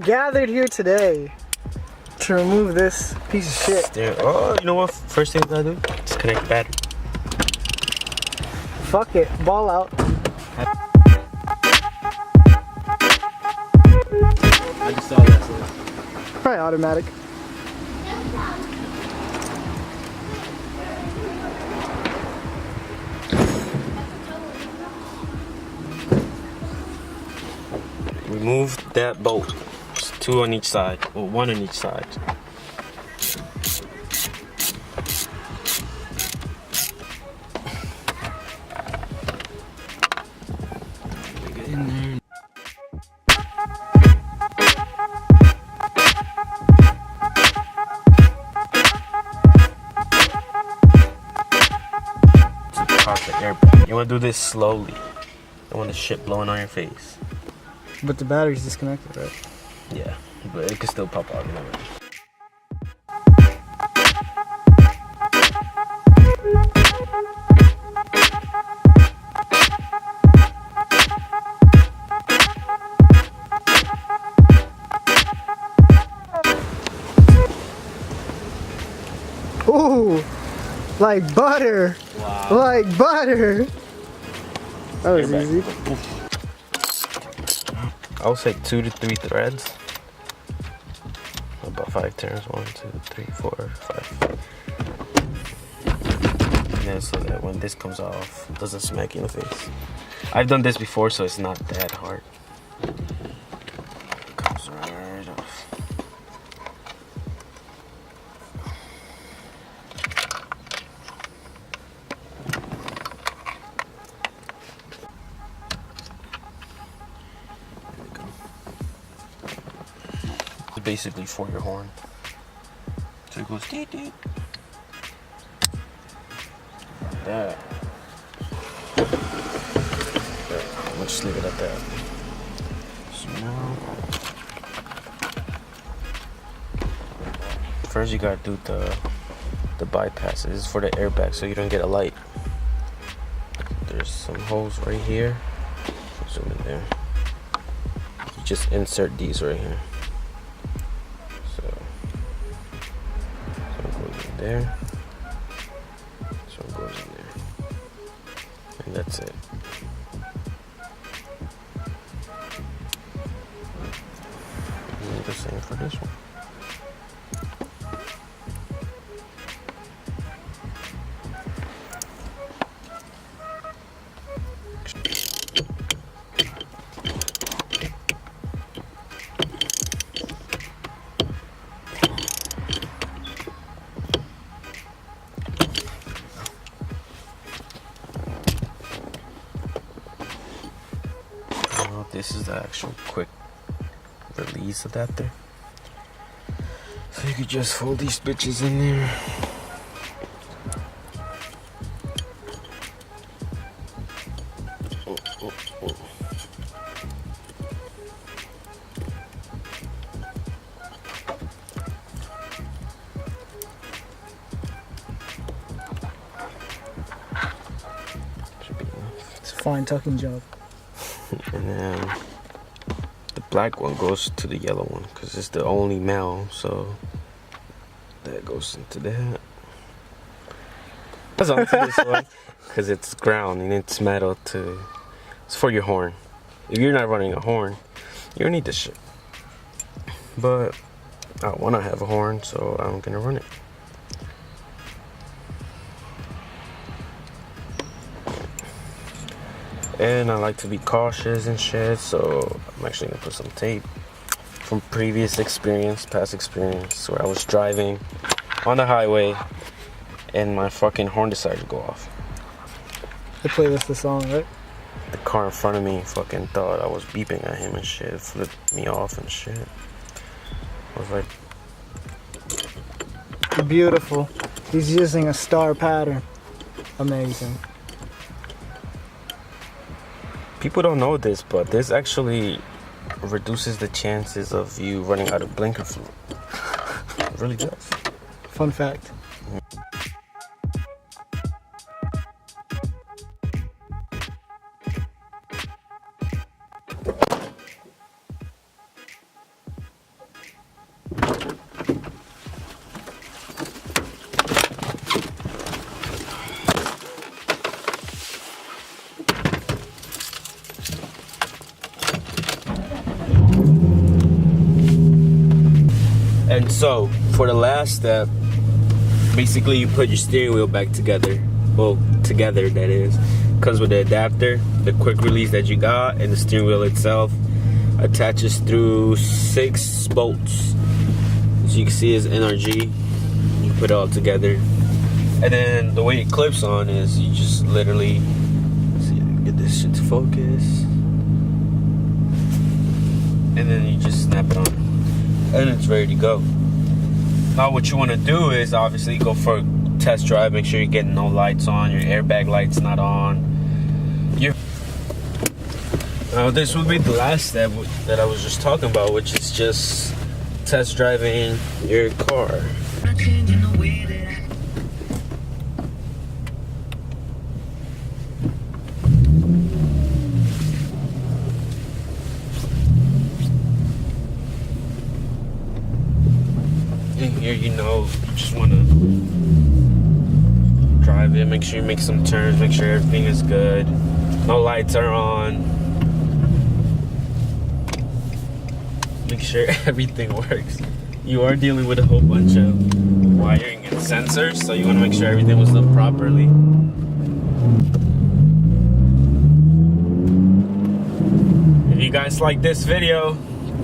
gathered here today to remove this piece of shit. Oh, you know what? First thing I gotta do? Disconnect the battery. Fuck it, ball out. I just saw that. So. Probably automatic. Remove that bolt. It's 2 on each side, or 1 on each side. Get in there. To pop the airbag. You want to do this slowly. You want the shit blowing on your face. But the battery's disconnected, right? Yeah, but it can still pop out, you know. Ooh, like butter. Wow. Like butter. That was easy. I would say 2 to 3 threads. About 5 turns. 1, 2, 3, 4, 5. And then so that when this comes off, it doesn't smack you in the face. I've done this before, so it's not that hard. It comes right off. Basically for your horn. So it goes dee dee. Like that. We'll just leave it at that. So now, first you gotta do the bypass. This is for the airbag so you don't get a light. There's some holes right here. Zoom in there. You just insert these right here. There, so it goes in there, and that's it. And the same for this one. This is the actual quick release adapter. So you could just fold these bitches in there. Should be enough. It's a fine tucking job. And then the black one goes to the yellow one because it's the only male, so that goes into that. That's onto this one because it's ground and it's metal to. It's for your horn. If you're not running a horn, you don't need this shit. But I want to have a horn, so I'm gonna run it. And I like to be cautious and shit, so I'm actually gonna put some tape from previous experience, past experience, where I was driving on the highway and my fucking horn decided to go off. They play this the song, right? The car in front of me fucking thought I was beeping at him and shit, flipped me off and shit. I was like, beautiful. He's using a star pattern. Amazing. people don't know this, but this actually reduces the chances of you running out of blinker fluid. It really does. Fun fact. And so for the last step, basically you put your steering wheel back together. Well, together that is. Comes with the adapter, the quick release that you got, and the steering wheel itself attaches through 6 bolts. As you can see, is NRG. You put it all together, and then the way it clips on is you just literally see if I can get this shit to focus, and then you just snap it on, and it's ready to go. Now, what you want to do is obviously go for a test drive. Make sure you're getting no lights on, your airbag lights not on. Now, this would be the last step that I was just talking about, which is just test driving your car. And here, you just want to drive it, make sure you make some turns, make sure everything is good, no lights are on. Make sure everything works. You are dealing with a whole bunch of wiring and sensors, so you want to make sure everything was done properly. If you guys like this video,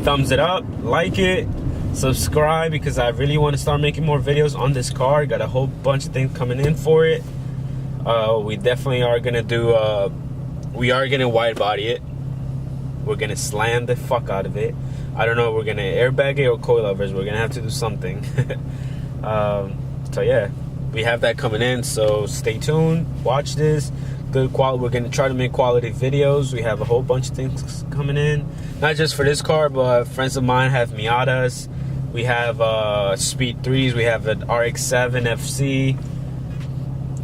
thumbs it up, like it, subscribe, because I really want to start making more videos on this car. Got a whole bunch of things coming in for it. We definitely are gonna do we are gonna wide body it. We're gonna slam the fuck out of it. I don't know if we're gonna airbag it or coilovers. We're gonna have to do something. So yeah, we have that coming in, so stay tuned, watch this. Good quality. We're gonna try to make quality videos. We have a whole bunch of things coming in, not just for this car, but friends of mine have Miatas. We have Speed 3s. We have an RX-7 FC.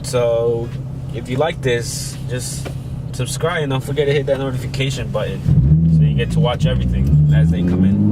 So if you like this, just subscribe and don't forget to hit that notification button so you get to watch everything as they come in.